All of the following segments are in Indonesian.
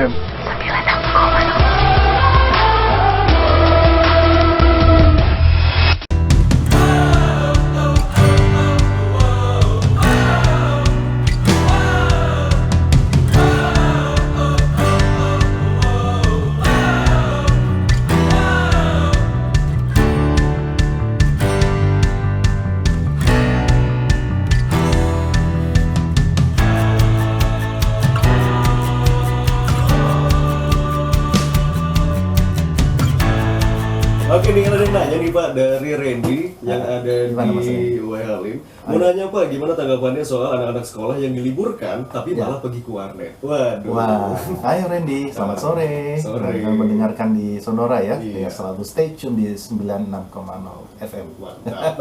FM. Oke, nih ada yang nanya nih Pak dari Randy yang ada di Halim. Mau nanya Pak, gimana tanggapannya soal anak-anak sekolah yang diliburkan tapi malah pergi ke warnet? Waduh. Wah, ayo Randy, selamat sore. Sore. Selamat mendengarkan di Sonora ya. Iya. Ya, selalu stay tune di 96,0 FM. Mantap.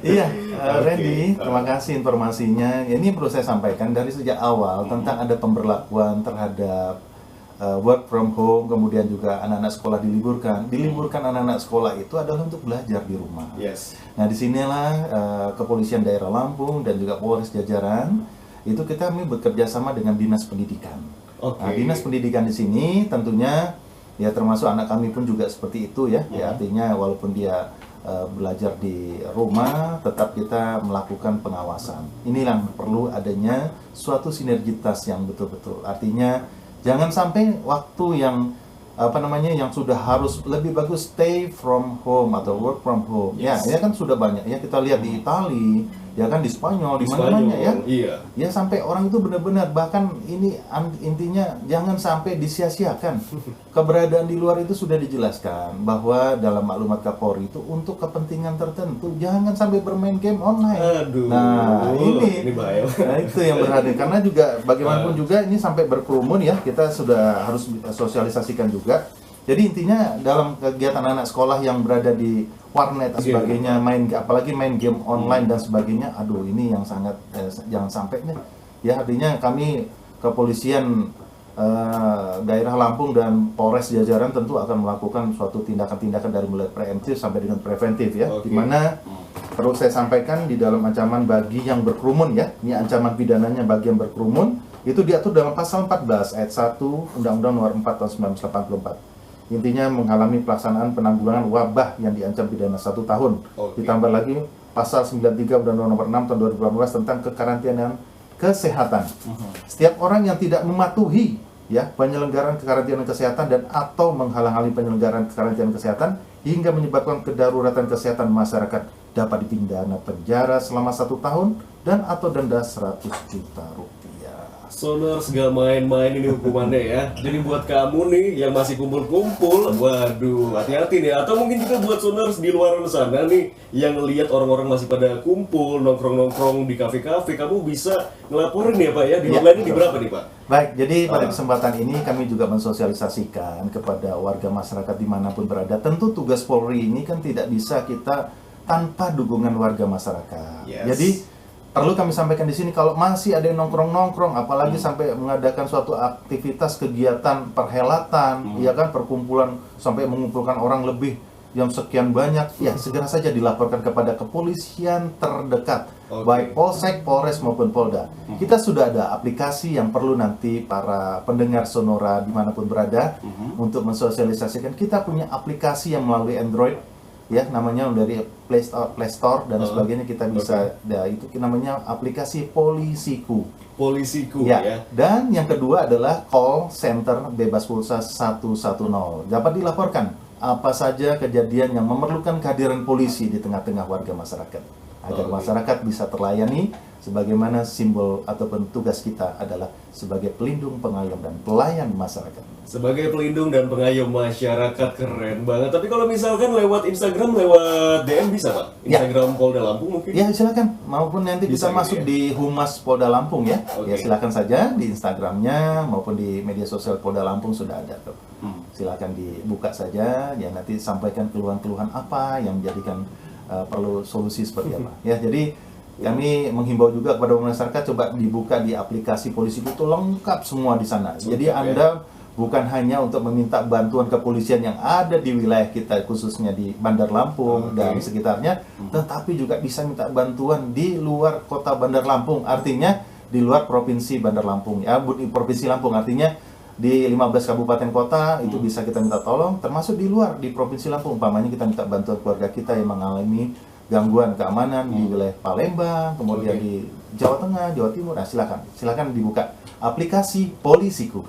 Iya, Oke. Randy, terima kasih informasinya. Ini perlu saya sampaikan dari sejak awal tentang ada pemberlakuan terhadap work from home, kemudian juga anak-anak sekolah diliburkan. Diliburkan anak-anak sekolah itu adalah untuk belajar di rumah. Yes. Nah, disinilah Kepolisian Daerah Lampung dan juga Polres jajaran itu kami bekerja sama dengan Dinas Pendidikan. Oke. Nah, Dinas Pendidikan di sini tentunya ya termasuk anak kami pun juga seperti itu ya. Ya artinya walaupun dia belajar di rumah, tetap kita melakukan pengawasan. Inilah yang perlu adanya suatu sinergitas yang betul-betul. Artinya jangan sampai waktu yang yang sudah harus lebih bagus stay from home atau work from home. Yes. Ya kan sudah banyak ya kita lihat di Itali, ya kan di Spanyol, di mana-mana ya. Iya. Ya sampai orang itu benar-benar bahkan ini intinya jangan sampai disia-siakan. Keberadaan di luar itu sudah dijelaskan bahwa dalam maklumat Kapolri itu untuk kepentingan tertentu jangan sampai bermain game online. Aduh. Nah, ini bahaya. Nah, itu yang berhati karena juga bagaimanapun juga ini sampai berkerumun ya, kita sudah harus sosialisasikan juga. Jadi intinya dalam kegiatan anak sekolah yang berada di warnet dan sebagainya, apalagi main game online dan sebagainya, aduh ini yang sangat jangan sampai nih. Ya artinya kami kepolisian daerah Lampung dan Polres jajaran tentu akan melakukan suatu tindakan-tindakan dari mulai preemptif sampai dengan preventif ya. Oke. Di mana perlu saya sampaikan di dalam ancaman bagi yang berkerumun ya, ini ancaman pidananya bagi yang berkerumun itu diatur dalam pasal 14 ayat 1 Undang-Undang Nomor 4 tahun 1984. Intinya mengalami pelaksanaan penanggulangan wabah yang diancam pidana 1 tahun. Oke. Ditambah lagi pasal 93 Undang-Undang Nomor 6 tahun 2018 tentang kekarantinaan kesehatan. Setiap orang yang tidak mematuhi ya penyelenggaraan kekarantinaan kesehatan dan atau menghalang-halangi penyelenggaraan kekarantinaan kesehatan hingga menyebabkan kedaruratan kesehatan masyarakat dapat dipidana penjara selama 1 tahun dan atau denda 100 juta rupiah. Soners gak main-main ini hukumannya ya. Jadi buat kamu nih yang masih kumpul-kumpul, waduh, hati-hati nih. Atau mungkin juga buat Soners di luar sana nih yang lihat orang-orang masih pada kumpul, nongkrong-nongkrong di kafe-kafe, kamu bisa ngelaporin ya Pak ya. Di online ini di berapa nih Pak? Baik, jadi pada kesempatan ini kami juga mensosialisasikan kepada warga masyarakat dimanapun berada. Tentu tugas Polri ini kan tidak bisa kita tanpa dukungan warga masyarakat. Yes. Jadi perlu kami sampaikan di sini kalau masih ada yang nongkrong-nongkrong, apalagi sampai mengadakan suatu aktivitas kegiatan perhelatan, ya kan perkumpulan sampai mengumpulkan orang lebih yang sekian banyak, ya segera saja dilaporkan kepada kepolisian terdekat, baik Polsek, Polres maupun Polda. Kita sudah ada aplikasi yang perlu nanti para pendengar Sonora dimanapun berada untuk mensosialisasikan. Kita punya aplikasi yang melalui Android, ya namanya dari Play Store dan sebagainya kita bisa. Itu namanya aplikasi Polisiku. Polisiku Ya. ya. Dan yang kedua adalah call center bebas pulsa 110. Dapat dilaporkan apa saja kejadian yang memerlukan kehadiran polisi di tengah-tengah warga masyarakat agar masyarakat bisa terlayani sebagaimana simbol ataupun tugas kita adalah sebagai pelindung, pengayom dan pelayan masyarakat. Sebagai pelindung dan pengayom masyarakat, keren banget. Tapi kalau misalkan lewat Instagram, lewat DM bisa Pak? Instagram Polda Lampung mungkin? Ya silakan, maupun nanti bisa gitu masuk ya? di Humas Polda Lampung ya. Oke. Ya silakan saja di Instagramnya maupun di media sosial Polda Lampung sudah ada tuh. Silakan dibuka saja, ya nanti sampaikan keluhan-keluhan apa yang menjadikan perlu solusi seperti apa. Ya jadi kami menghimbau juga kepada masyarakat coba dibuka di aplikasi Polisiku itu lengkap semua di sana. Jadi Anda bukan hanya untuk meminta bantuan kepolisian yang ada di wilayah kita, khususnya di Bandar Lampung dan sekitarnya, tetapi juga bisa minta bantuan di luar kota Bandar Lampung, artinya di luar provinsi Bandar Lampung, ya, provinsi Lampung, artinya di 15 kabupaten kota itu bisa kita minta tolong, termasuk di luar di Provinsi Lampung, umpamanya kita minta bantuan keluarga kita yang mengalami gangguan keamanan di wilayah Palembang, kemudian di Jawa Tengah, Jawa Timur. Nah, silakan dibuka aplikasi Polisiku.